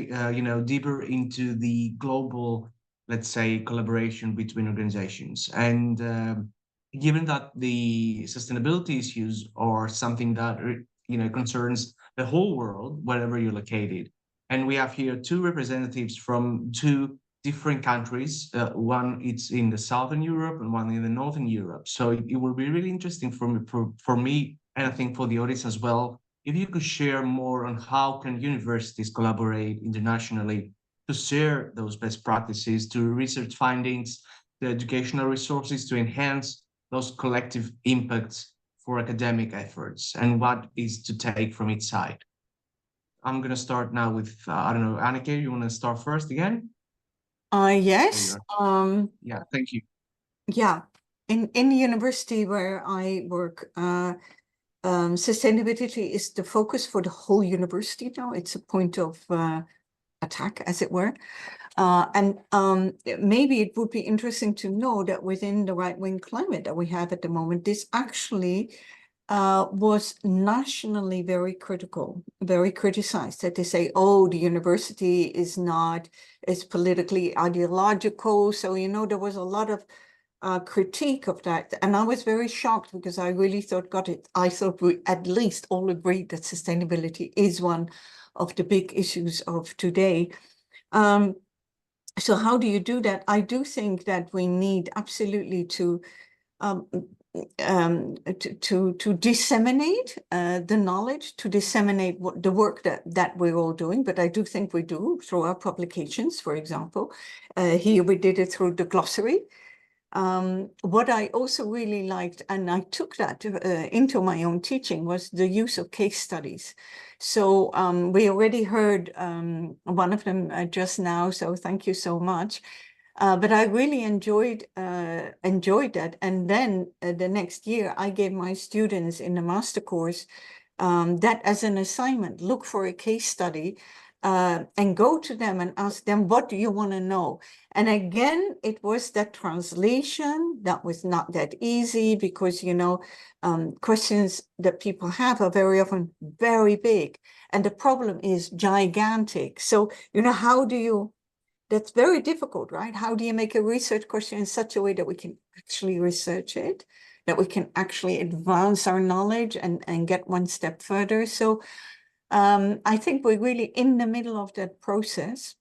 deeper into the global, let's say, collaboration between organizations. And given that the sustainability issues are something that concerns the whole world, wherever you're located, and we have here 2 representatives from 2 different countries. One it's in the Southern Europe and one in the Northern Europe. So it will be really interesting for me, and I think for the audience as well, if you could share more on how can universities collaborate internationally to share those best practices, to research findings, the educational resources to enhance those collective impacts for academic efforts, and what is to take from each side. I'm going to start now with, I don't know, Annika, you want to start first again? Yes. Yeah, thank you. Yeah. In the university where I work, sustainability is the focus for the whole university now. It's a point of attack, as it were. And maybe it would be interesting to know that within the right-wing climate that we have at the moment, this actually was nationally very critical, very criticized, that they say, oh, the university is politically ideological. So, there was a lot of critique of that. And I was very shocked because I really thought, I thought we at least all agreed that sustainability is one of the big issues of today. So how do you do that? I do think that we need absolutely to disseminate the knowledge, to disseminate the work that we're all doing. But I do think we do through our publications, for example. Here we did it through the glossary. What I also really liked, and I took that into my own teaching, was the use of case studies. So we already heard one of them just now, so thank you so much. But I really enjoyed that. And then the next year, I gave my students in the master course that as an assignment, look for a case study and go to them and ask them, what do you want to know? And again, it was that translation that was not that easy because, you know, questions that people have are very often very big. And the problem is gigantic. So, you know, how do you, that's very difficult, right? How do you make a research question in such a way that we can actually research it, that we can actually advance our knowledge and get one step further? So I think we're really in the middle of that process.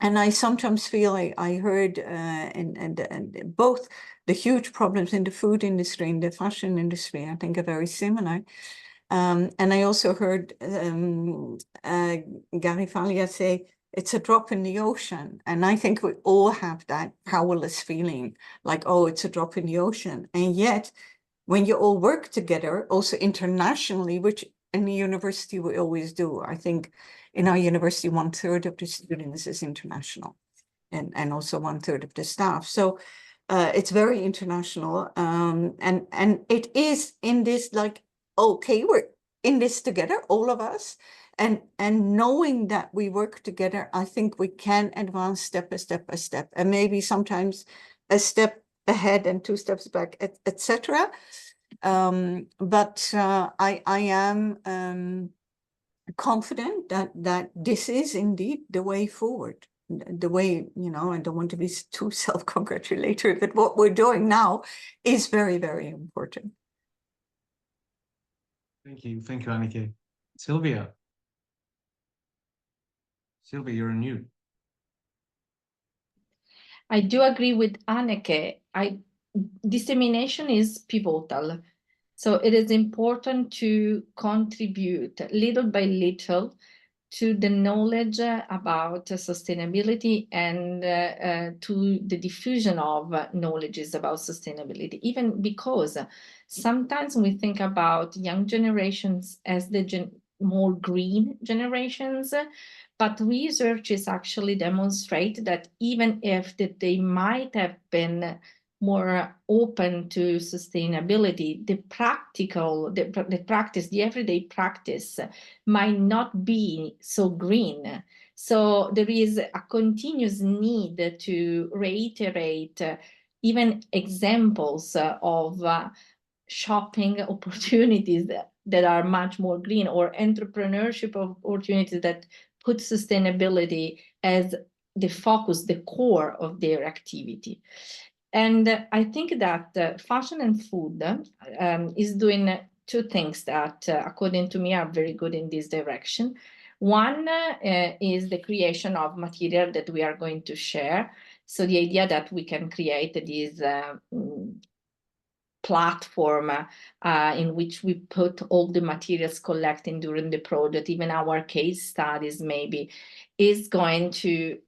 And I sometimes feel I heard and both the huge problems in the food industry and the fashion industry, I think, are very similar. And I also heard Gary Valia say, it's a drop in the ocean. And I think we all have that powerless feeling, like, oh, it's a drop in the ocean. And yet, when you all work together, also internationally, which in the university we always do, I think in our university, 1/3 of the students is international, and also 1/3 of the staff. So it's very international. And it is in this, like, okay, we're in this together, all of us. And knowing that we work together, I think we can advance step by step by step, and maybe sometimes a step ahead and 2 steps back, etc. But I am confident that this is indeed the way forward. The way, you know, I don't want to be too self-congratulatory, but what we're doing now is very, very important. Thank you, Anneke. Sylvia, you're on mute. I do agree with Anneke. Dissemination is pivotal. So it is important to contribute little by little to the knowledge about sustainability and to the diffusion of knowledges about sustainability, even because sometimes we think about young generations as the more green generations, but research is actually demonstrate that even if they might have been more open to sustainability, the practice, the everyday practice might not be so green. So there is a continuous need to reiterate even examples of shopping opportunities that are much more green, or entrepreneurship opportunities that put sustainability as the focus, the core of their activity. And I think that fashion and food is doing 2 things that, according to me, are very good in this direction. One is the creation of material that we are going to share. So the idea that we can create this platform in which we put all the materials collected during the project, even our case studies maybe, is going to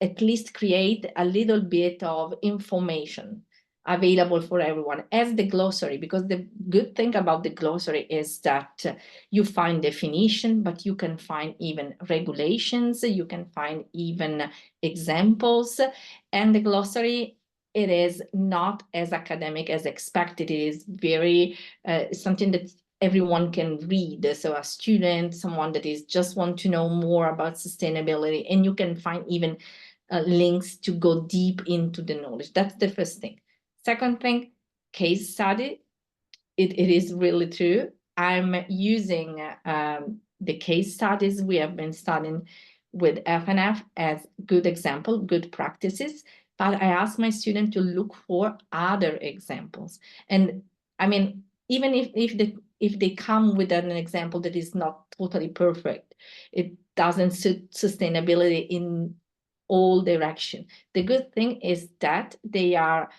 at least create a little bit of information available for everyone as the glossary, because the good thing about the glossary is that you find definition, but you can find even regulations, you can find even examples, and the glossary, it is not as academic as expected. It is very something that everyone can read. So a student, someone that is just want to know more about sustainability, and you can find even links to go deep into the knowledge. That's the first thing. Second thing, case study. It is really true. I'm using the case studies we have been studying with FNF as good example, good practices. But I ask my student to look for other examples. And I mean, even if they come with an example that is not totally perfect, it doesn't suit sustainability in all direction. The good thing is that they are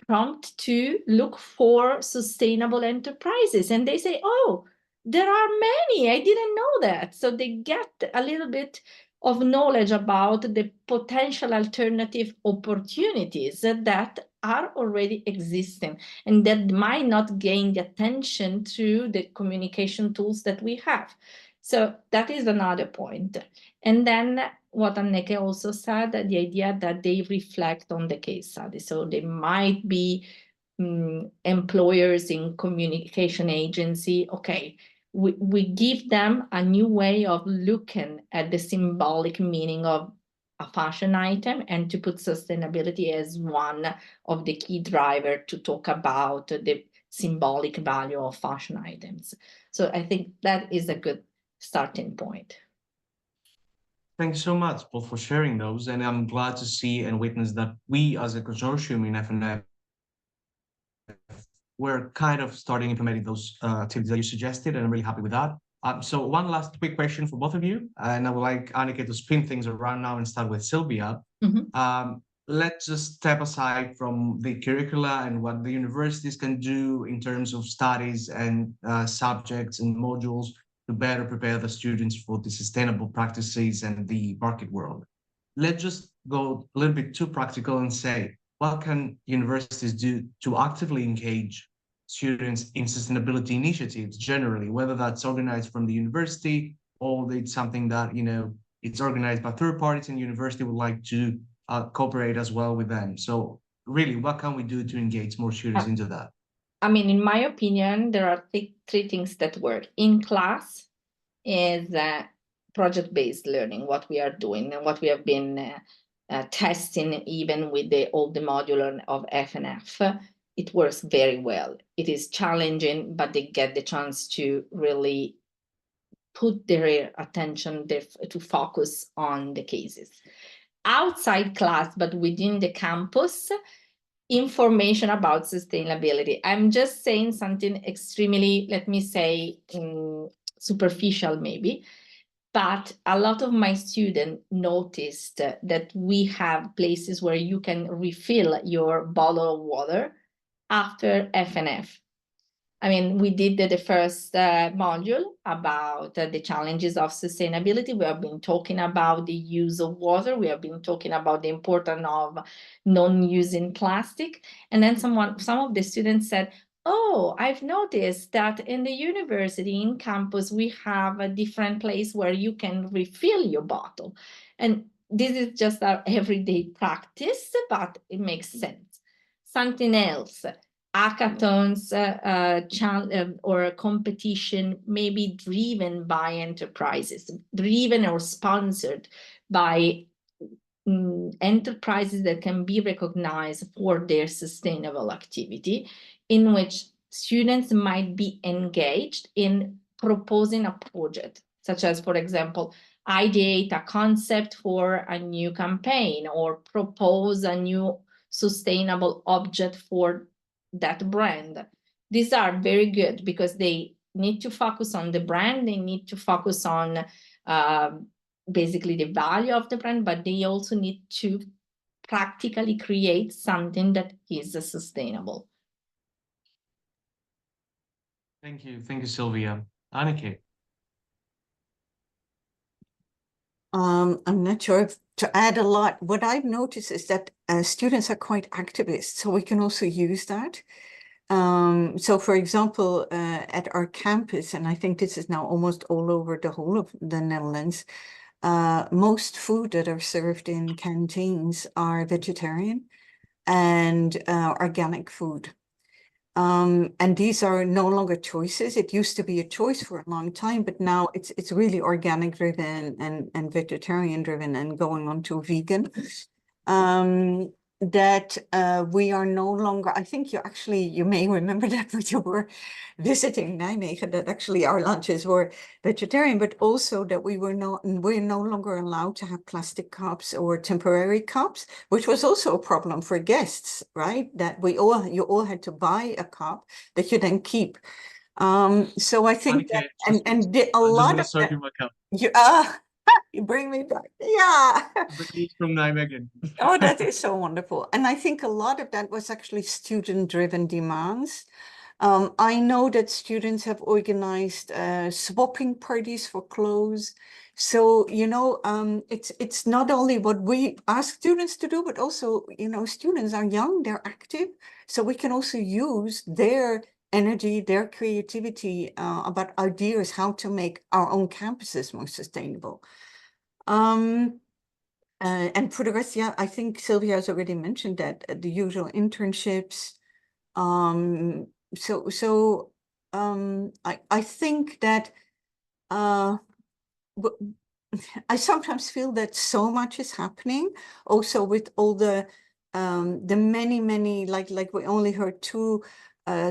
prompt to look for sustainable enterprises, and they say, oh, there are many, I didn't know that. So they get a little bit of knowledge about the potential alternative opportunities that are already existing and that might not gain the attention through the communication tools that we have. So that is another point. And then what Anneke also said, the idea that they reflect on the case study. So they might be employers in communication agency. Okay, we give them a new way of looking at the symbolic meaning of a fashion item and to put sustainability as one of the key drivers to talk about the symbolic value of fashion items. So I think that is a good starting point. Thanks so much, both, for sharing those. And I'm glad to see and witness that we as a consortium in FNF, we're kind of starting implementing those activities that you suggested, and I'm really happy with that. So one last quick question for both of you, and I would like Anneke to spin things around now and start with Sylvia. Let's just step aside from the curricula and what the universities can do in terms of studies and subjects and modules to better prepare the students for the sustainable practices and the market world. Let's just go a little bit too practical and say, what can universities do to actively engage students in sustainability initiatives generally, whether that's organized from the university or it's something that, you know, it's organized by third parties and university would like to cooperate as well with them. So really, what can we do to engage more students into that? I mean, in my opinion, there are three things that work. In class is project-based learning, what we are doing and what we have been testing even with all the module of FNF. It works very well. It is challenging, but they get the chance to really put their attention to focus on the cases. Outside class, but within the campus, information about sustainability. I'm just saying something extremely, let me say, superficial maybe, but a lot of my students noticed that we have places where you can refill your bottle of water after FNF. I mean, we did the first module about the challenges of sustainability. We have been talking about the use of water. We have been talking about the importance of non-using plastic. And then some of the students said, oh, I've noticed that in the university, in campus, we have a different place where you can refill your bottle. And this is just our everyday practice, but it makes sense. Something else. Hackathons or a competition may be driven by enterprises, driven or sponsored by enterprises that can be recognized for their sustainable activity, in which students might be engaged in proposing a project, such as, for example, ideate a concept for a new campaign or propose a new sustainable object for that brand. These are very good because they need to focus on the brand, they need to focus on basically the value of the brand, but they also need to practically create something that is sustainable. Thank you, Sylvia. Anneke. I'm not sure if to add a lot. What I've noticed is that students are quite activist, so we can also use that. So for example, at our campus, and I think this is now almost all over the whole of the Netherlands, most food that are served in canteens are vegetarian and organic food. And these are no longer choices. It used to be a choice for a long time, but now it's really organic driven and vegetarian driven and going on to vegan. That we are no longer, I think you may remember that when you were visiting Nijmegen, that actually our lunches were vegetarian, but also that we're no longer allowed to have plastic cups or temporary cups, which was also a problem for guests, right? That you all had to buy a cup that you then keep. So I think Anneke, that, a lot of that, you bring me back. Yeah. From Nijmegen. Oh, that is so wonderful. And I think a lot of that was actually student-driven demands. I know that students have organized swapping parties for clothes. So, you know, it's not only what we ask students to do, but also, you know, students are young, they're active. So we can also use their energy, their creativity about ideas, how to make our own campuses more sustainable. And for the rest, yeah, I think Sylvia has already mentioned that the usual internships. I think that I sometimes feel that so much is happening also with all the many, like we only heard two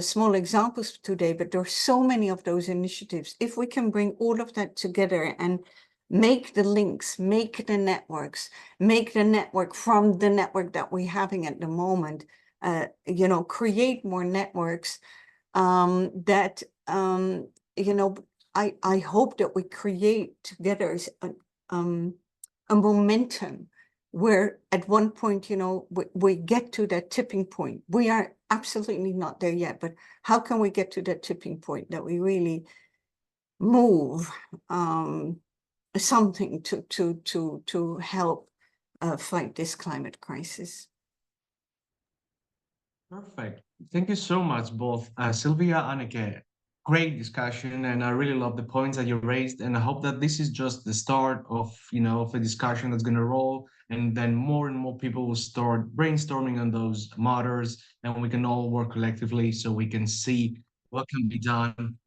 small examples today, but there are so many of those initiatives. If we can bring all of that together and make the links, make the networks, make the network from the network that we're having at the moment, you know, create more networks that, you know, I hope that we create together a momentum where at one point, you know, we get to that tipping point. We are absolutely not there yet, but how can we get to that tipping point that we really move something to help fight this climate crisis? Perfect. Thank you so much, both Sylvia and Anneke. Great discussion, and I really love the points that you raised. And I hope that this is just the start of, you know, of a discussion that's going to roll, and then more and more people will start brainstorming on those matters, and we can all work collectively so we can see what can be done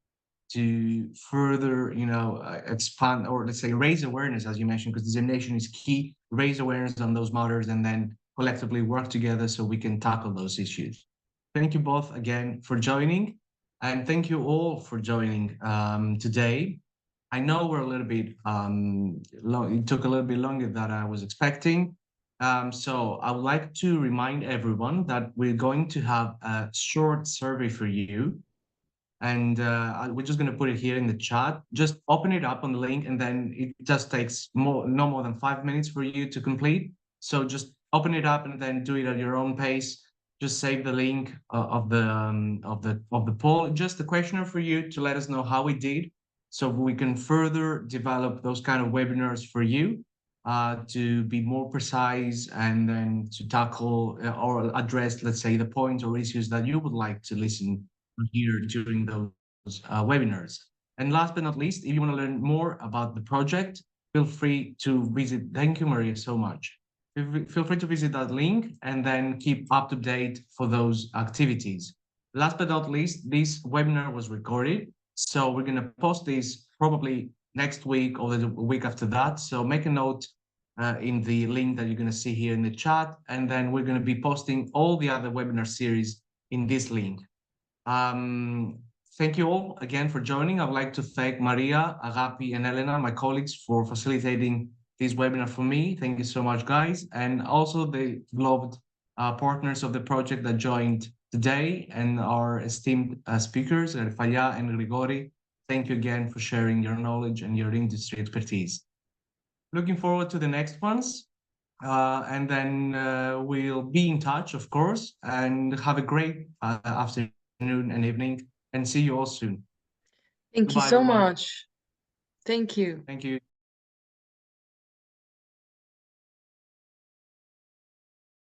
to further, you know, expand, or let's say raise awareness, as you mentioned, because dissemination is key. Raise awareness on those matters, and then collectively work together so we can tackle those issues. Thank you both again for joining, and thank you all for joining today. I know we're a little bit long. It took a little bit longer than I was expecting. So I would like to remind everyone that we're going to have a short survey for you, and we're just going to put it here in the chat. Just open it up on the link, and then it just takes no more than 5 minutes for you to complete. So just open it up and then do it at your own pace. Just save the link of the poll. Just a questionnaire for you to let us know how we did, so we can further develop those kind of webinars for you to be more precise, and then to tackle or address, let's say, the points or issues that you would like to listen here during those webinars. And last but not least, if you want to learn more about the project, feel free to visit. Thank you, Maria, so much. Feel free to visit that link and then keep up to date for those activities. Last but not least, this webinar was recorded, so we're going to post this probably next week or the week after that. So make a note in the link that you're going to see here in the chat, and then we're going to be posting all the other webinar series in this link. Thank you all again for joining. I would like to thank Maria, Agapi, and Elena, my colleagues, for facilitating this webinar for me. Thank you so much, guys. And also the beloved partners of the project that joined today, and our esteemed speakers, Faya and Grigori. Thank you again for sharing your knowledge and your industry expertise. Looking forward to the next ones. And then we'll be in touch, of course, and have a great afternoon and evening, and see you all soon. Thank you Goodbye, so everyone. much. Thank you. Thank you.